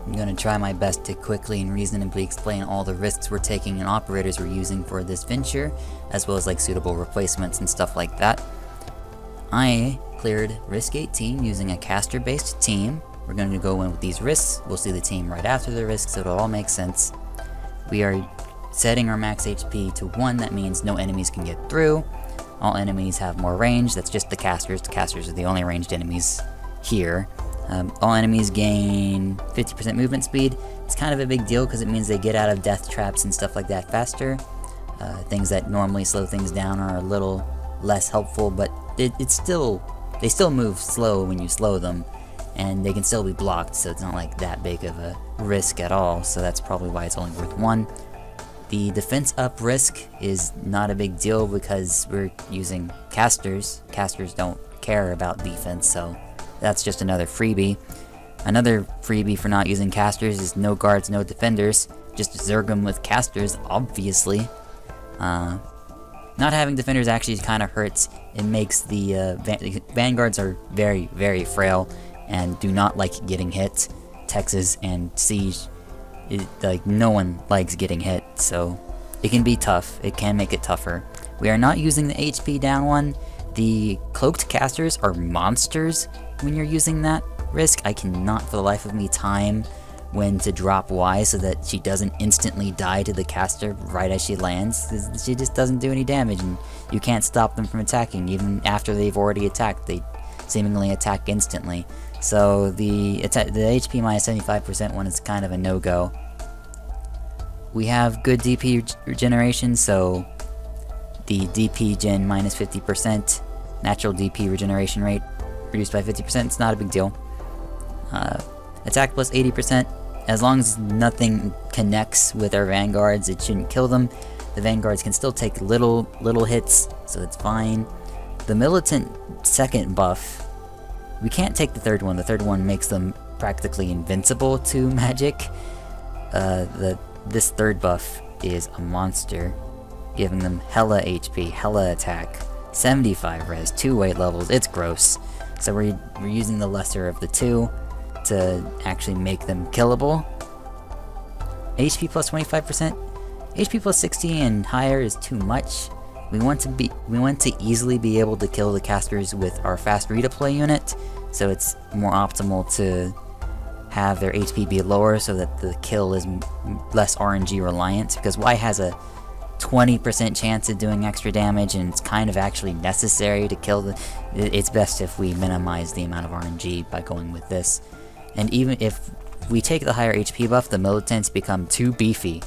I'm going to try my best to quickly and reasonably explain all the risks we're taking and operators we're using for this venture, as well as like suitable replacements and stuff like that. I cleared risk 18 using a caster-based team. We're going to go in with these risks. We'll see the team right after the risks, so it'll all make sense. We are setting our max HP to 1, that means no enemies can get through. All enemies have more range, that's just the casters. The casters are the only ranged enemies here. All enemies gain 50% movement speed. It's kind of a big deal because it means they get out of death traps and stuff like that faster. Things that normally slow things down are a little less helpful, but they still move slow when you slow them, and they can still be blocked, so it's not like that big of a risk at all, so that's probably why it's only worth 1. The defense up risk is not a big deal because we're using casters. Casters don't care about defense, so that's just another freebie. Another freebie for not using casters is no guards, no defenders. Just zerg them with casters, obviously. Not having defenders actually kind of hurts. It makes the Vanguards are very, very frail and do not like getting hit. Texas and Siege, like no one likes getting hit, so it can be tough. It can make it tougher. We are not using the HP down one. The cloaked casters are monsters when you're using that risk. I cannot for the life of me time when to drop Waai so that she doesn't instantly die to the caster right as she lands. She just doesn't do any damage, and you can't stop them from attacking. Even after they've already attacked, they seemingly attack instantly. So the HP minus 75% one is kind of a no-go. We have good DP regeneration, so the DP gen minus 50%, natural DP regeneration rate reduced by 50%, it's not a big deal. Attack plus 80%, as long as nothing connects with our Vanguards, it shouldn't kill them. The Vanguards can still take little hits, so it's fine. The Militant second buff, we can't take the third one. The third one makes them practically invincible to magic. This third buff is a monster, giving them hella HP, hella attack, 75 res, 2 weight levels. It's gross. So we're using the lesser of the two to actually make them killable. HP plus 25%. HP plus 60 and higher is too much. We want to easily be able to kill the casters with our Fast Redeploy unit, so it's more optimal to have their HP be lower so that the kill is less RNG reliant, because Waai has a 20% chance of doing extra damage, and it's kind of actually necessary to kill the... It's best if we minimize the amount of RNG by going with this. And even if we take the higher HP buff, the militants become too beefy.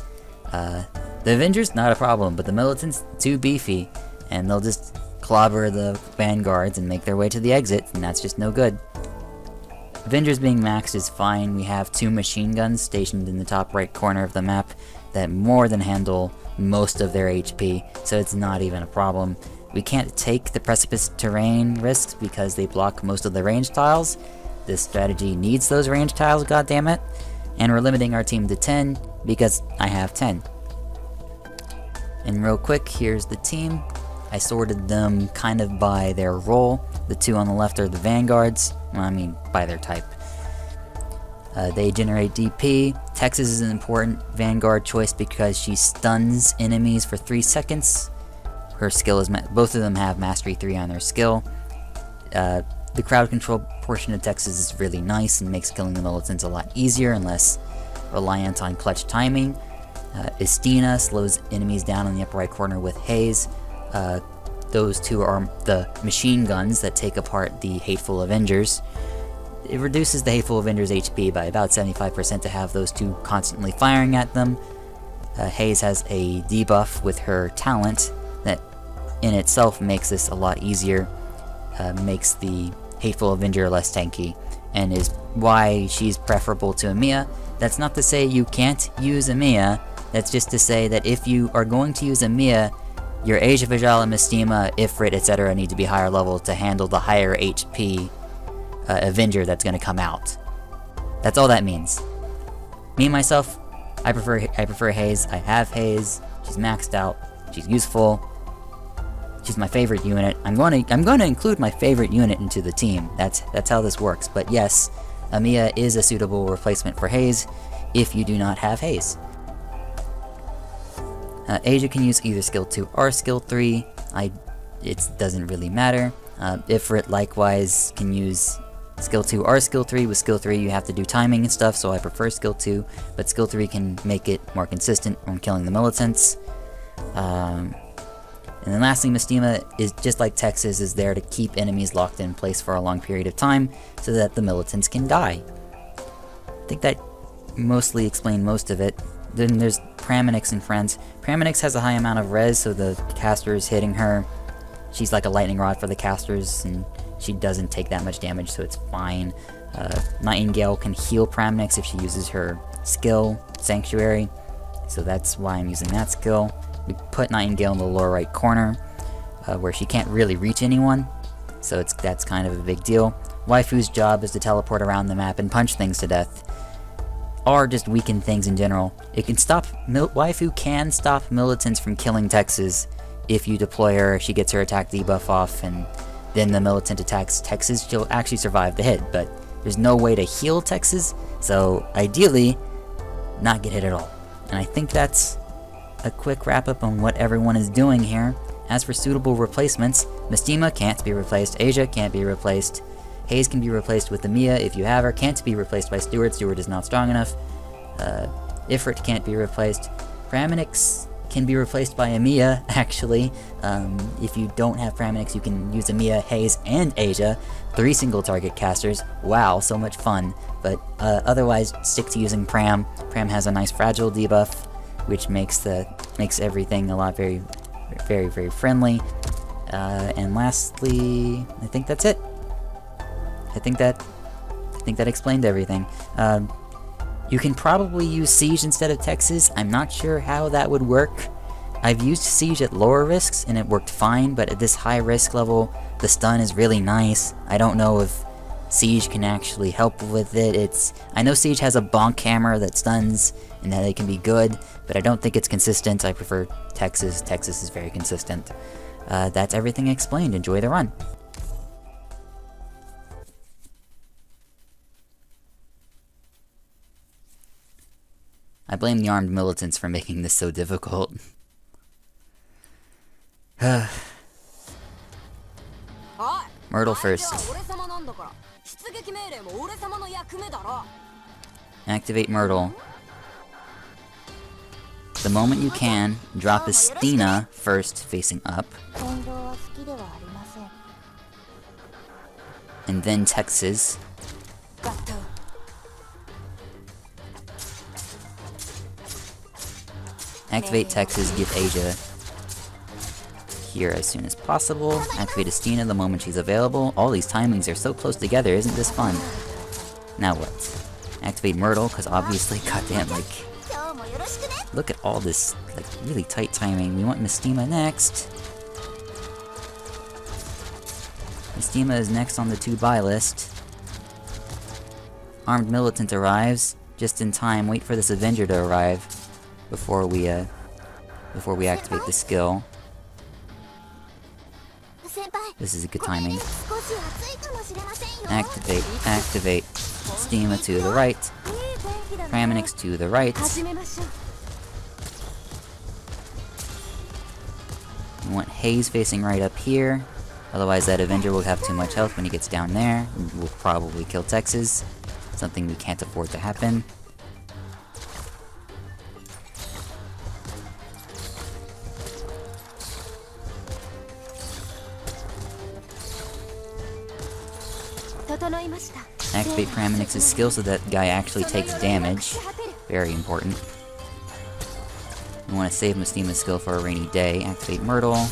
The Avengers, not a problem, but the militants, too beefy, and they'll just clobber the Vanguards and make their way to the exit, and that's just no good. Avengers being maxed is fine. We have 2 machine guns stationed in the top right corner of the map that more than handle most of their HP, so it's not even a problem. We can't take the precipice terrain risks because they block most of the range tiles. This strategy needs those range tiles, goddammit. And we're limiting our team to 10 because I have 10. And real quick, here's the team. I sorted them kind of by their role. The 2 on the left are the Vanguards. Well, I mean, by their type. They generate DP. Texas is an important Vanguard choice because she stuns enemies for 3 seconds. Her skill is... both of them have Mastery 3 on their skill. The crowd control portion of Texas is really nice and makes killing the militants a lot easier and less reliant on clutch timing. Istina slows enemies down in the upper right corner with Haze. Those 2 are the machine guns that take apart the Hateful Avengers. It reduces the Hateful Avengers' HP by about 75% to have those 2 constantly firing at them. Haze has a debuff with her talent that in itself makes this a lot easier, makes the Hateful Avenger less tanky, and is why she's preferable to Amiya. That's not to say you can't use Amiya, that's just to say that if you are going to use Amiya, your Age of Ajala, Mostima, Ifrit, etc. need to be higher level to handle the higher HP Avenger that's going to come out. That's all that means. Me, myself, I prefer Haze. I have Haze. She's maxed out. She's useful. She's my favorite unit. I'm going to include my favorite unit into the team. That's how this works. But yes, Amiya is a suitable replacement for Haze if you do not have Haze. Asia can use either skill 2 or skill 3. It doesn't really matter. Ifrit likewise can use skill 2 or skill 3. With skill 3 you have to do timing and stuff, so I prefer skill 2, but skill 3 can make it more consistent when killing the militants. And then lastly, Mostima is just like Texas, is there to keep enemies locked in place for a long period of time so that the militants can die. I think that mostly explained most of it. Then there's Pramainx and friends. Pramainx has a high amount of res, so the casters hitting her, she's like a lightning rod for the casters, and she doesn't take that much damage, so it's fine. Nightingale can heal Pramainx if she uses her skill, Sanctuary, so that's why I'm using that skill. We put Nightingale in the lower right corner, where she can't really reach anyone, so that's kind of a big deal. Waifu's job is to teleport around the map and punch things to death, or just weaken things in general. It can stop, Waifu can stop militants from killing Texas if you deploy her, she gets her attack debuff off, and then the militant attacks Texas, she'll actually survive the hit, but there's no way to heal Texas, so ideally, not get hit at all. And I think that's a quick wrap up on what everyone is doing here. As for suitable replacements, Mostima can't be replaced, Asia can't be replaced, Haze can be replaced with Amiya if you have her, can't be replaced by Stewart, Stewart is not strong enough, Ifrit can't be replaced, Pramainx can be replaced by Amiya, actually. If you don't have Pramainx, you can use Amiya, Haze, and Asia. 3 single target casters. Wow, so much fun. But otherwise, stick to using Pram. Pram has a nice fragile debuff, which makes everything a lot very, very friendly. And lastly, I think that's it. I think that explained everything. You can probably use Siege instead of Texas. I'm not sure how that would work. I've used Siege at lower risks and it worked fine, but at this high risk level, the stun is really nice. I don't know if Siege can actually help with it. I know Siege has a bonk hammer that stuns and that it can be good, but I don't think it's consistent. I prefer Texas. Texas is very consistent. That's everything explained. Enjoy the run. I blame the armed militants for making this so difficult. Myrtle first. Activate Myrtle. The moment you can, drop Istina first facing up. And then Texas. Activate Texas, give Asia here as soon as possible. Activate Istina the moment she's available. All these timings are so close together, isn't this fun? Now what? Activate Myrtle, because obviously, goddamn, like, look at all this, like, really tight timing. We want Mostima next. Mostima is next on the to-buy list. Armed Militant arrives, just in time. Wait for this Avenger to arrive before we activate the skill. This is a good timing. Activate. Mostima to the right. Pramainx to the right. We want Haze facing right up here. Otherwise that Avenger will have too much health when he gets down there. We'll probably kill Texas. Something we can't afford to happen. Activate Pramainx's skill so that guy actually takes damage. Very important. We want to save Mostima's skill for a rainy day. Activate Myrtle.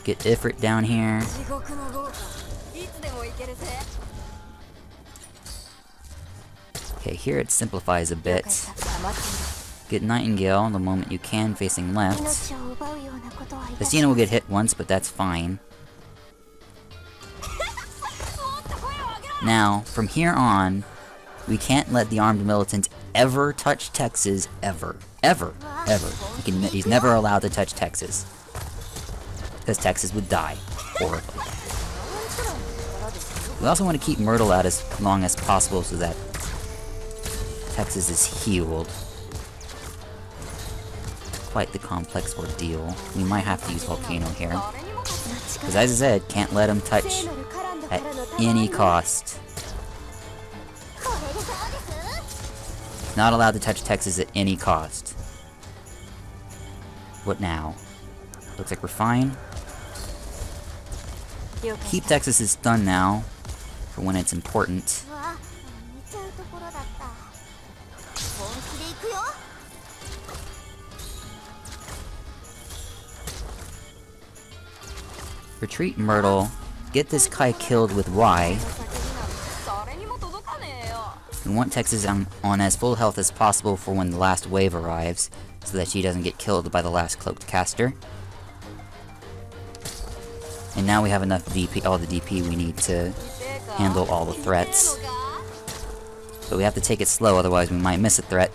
Get Ifrit down here. Okay, here it simplifies a bit. Get Nightingale the moment you can, facing left. Istina will get hit once, but that's fine. Now, from here on, we can't let the armed militant ever touch Texas, ever. Ever. Ever. He's never allowed to touch Texas. Because Texas would die. Horribly. We also want to keep Myrtle out as long as possible so that Texas is healed. Quite the complex ordeal. We might have to use Volcano here. Because as I said, can't let him touch at any cost. Not allowed to touch Texas at any cost. What now? Looks like we're fine. Keep Texas' stun now, for when it's important. Retreat Myrtle, get this Kai killed with Waai. We want Texas on as full health as possible for when the last wave arrives, so that she doesn't get killed by the last cloaked caster. And now we have enough DP, all the DP we need to handle all the threats. But we have to take it slow, otherwise we might miss a threat.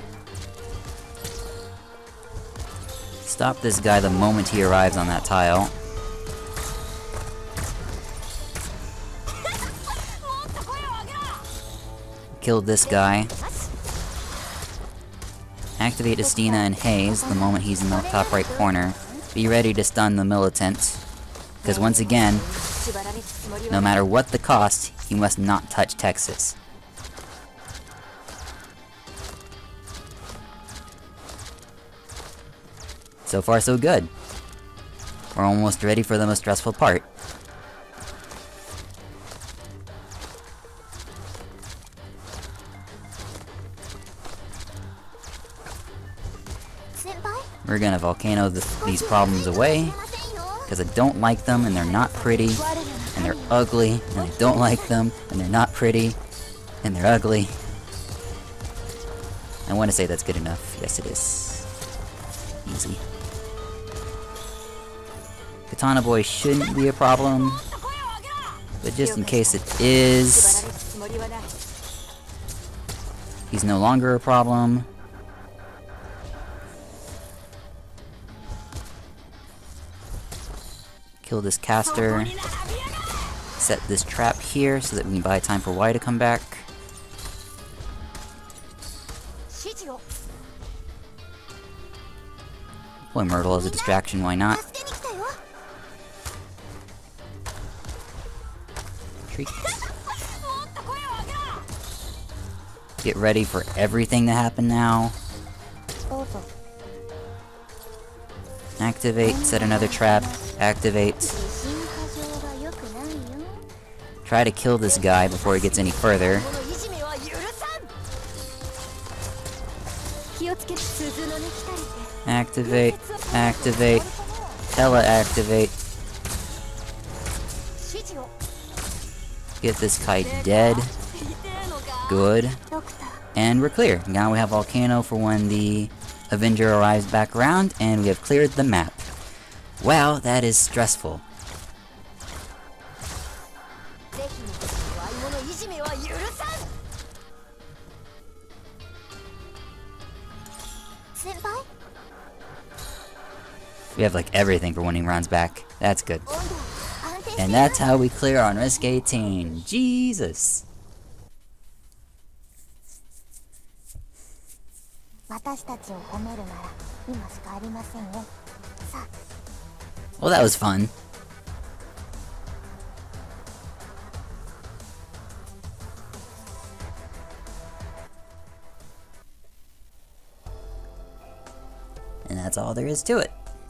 Stop this guy the moment he arrives on that tile. Killed this guy. Activate Istina and Haze the moment he's in the top right corner. Be ready to stun the militant. Because once again, no matter what the cost, he must not touch Texas. So far so good. We're almost ready for the most stressful part. We're gonna volcano these problems away, because I don't like them, and they're not pretty, and they're ugly, and I don't like them, and they're not pretty, and they're ugly. I want to say that's good enough. Yes, it is. Easy. Katana Boy shouldn't be a problem, but just in case it is, he's no longer a problem. Kill this caster. Set this trap here so that we can buy time for Waai to come back. Boy, Myrtle as a distraction, why not? Treat. Get ready for everything to happen now. Activate, set another trap, activate. Try to kill this guy before he gets any further. Activate, activate, tele-activate. Get this Kai dead. Good. And we're clear. Now we have Volcano for when the Avenger arrives back around, and we have cleared the map. Wow, that is stressful. We have like everything for when he runs back. That's good. And that's how we clear on Risk 18. Jesus! Well, that was fun. And that's all there is to it.